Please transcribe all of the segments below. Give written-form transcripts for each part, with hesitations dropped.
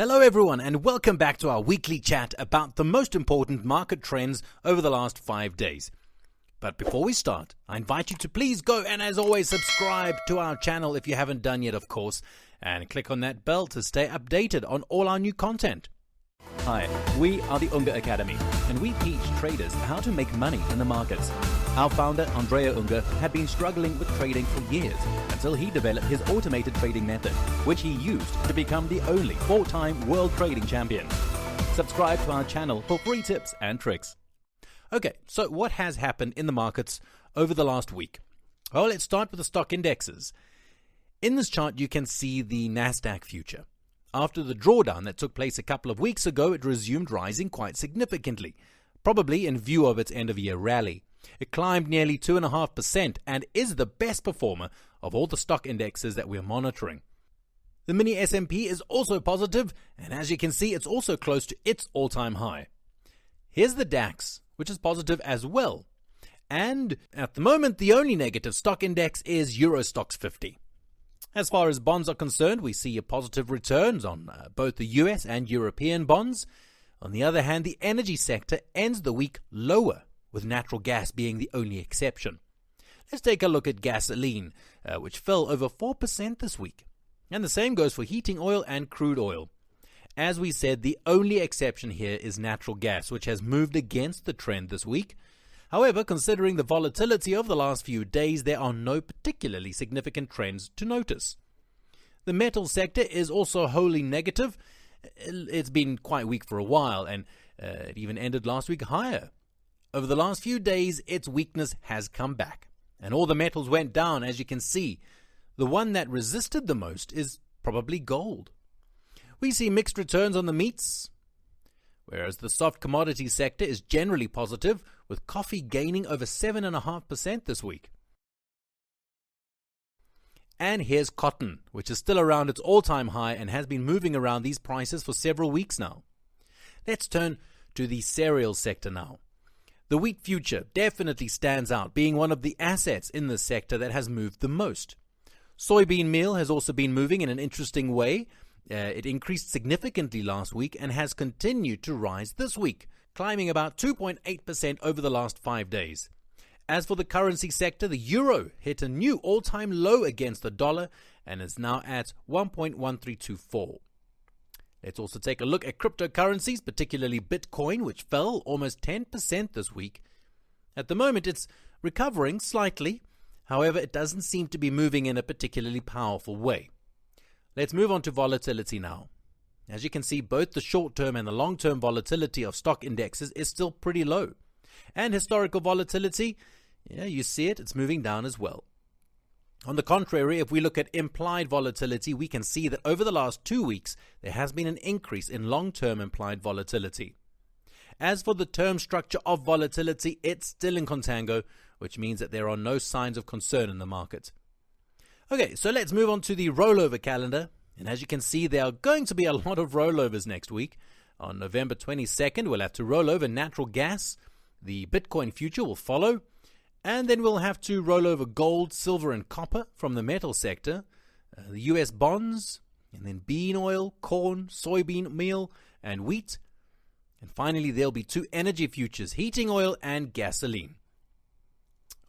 Hello everyone and welcome back to our weekly chat about the most important market trends over the last 5 days. But before we start, I invite you to please go and as always subscribe to our channel if you haven't done yet, of course, and click on that bell to stay updated on all our new content. Hi, we are the Unger Academy, and we teach traders how to make money in the markets. Our founder, Andrea Unger, had been struggling with trading for years until he developed his automated trading method, which he used to become the only 4-time world trading champion. Subscribe to our channel for free tips and tricks. Okay, so what has happened in the markets over the last week? Well, let's start with the stock indexes. In this chart, you can see the Nasdaq Future. After the drawdown that took place a couple of weeks ago, it resumed rising quite significantly, probably in view of its end-of-year rally. It climbed nearly 2.5% and is the best performer of all the stock indexes that we're monitoring. The mini S&P is also positive, and as you can see, it's also close to its all-time high. Here's the DAX, which is positive as well. And at the moment, the only negative stock index is Euro Stoxx 50. As far as bonds are concerned, we see a positive returns on both the US and European bonds. On the other hand, the energy sector ends the week lower, with natural gas being the only exception. Let's take a look at gasoline, which fell over 4% this week. And the same goes for heating oil and crude oil. As we said, the only exception here is natural gas, which has moved against the trend this week. However, considering the volatility of the last few days, there are no particularly significant trends to notice. The metal sector is also wholly negative. It's been quite weak for a while, and it even ended last week higher. Over the last few days, its weakness has come back, and all the metals went down, as you can see. The one that resisted the most is probably gold. We see mixed returns on the meats, whereas the soft commodities sector is generally positive, with coffee gaining over 7.5% this week. And here's cotton, which is still around its all-time high and has been moving around these prices for several weeks now. Let's turn to the cereal sector now. The wheat future definitely stands out, being one of the assets in this sector that has moved the most. Soybean meal has also been moving in an interesting way. It increased significantly last week and has continued to rise this week, climbing about 2.8% over the last 5 days. As for the currency sector, the euro hit a new all-time low against the dollar and is now at 1.1324. Let's also take a look at cryptocurrencies, particularly Bitcoin, which fell almost 10% this week. At the moment, it's recovering slightly. However, it doesn't seem to be moving in a particularly powerful way. Let's move on to volatility now. As you can see, both the short-term and the long-term volatility of stock indexes is still pretty low. And historical volatility, you see it, it's moving down as well. On the contrary, if we look at implied volatility, we can see that over the last 2 weeks, there has been an increase in long-term implied volatility. As for the term structure of volatility, it's still in contango, which means that there are no signs of concern in the market. Okay, so let's move on to the rollover calendar. And as you can see, there are going to be a lot of rollovers next week. On November 22nd, we'll have to roll over natural gas. The Bitcoin future will follow. And then we'll have to roll over gold, silver, and copper from the metal sector. The US bonds, and then bean oil, corn, soybean meal, and wheat. And finally, there'll be 2 energy futures, heating oil and gasoline.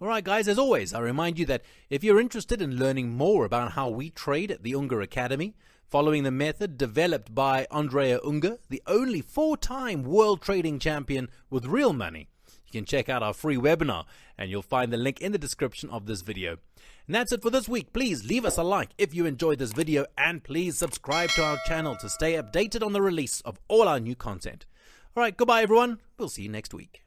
Alright guys, as always, I remind you that if you're interested in learning more about how we trade at the Unger Academy, following the method developed by Andrea Unger, the only 4-time world trading champion with real money, you can check out our free webinar and you'll find the link in the description of this video. And that's it for this week. Please leave us a like if you enjoyed this video and please subscribe to our channel to stay updated on the release of all our new content. Alright, goodbye everyone. We'll see you next week.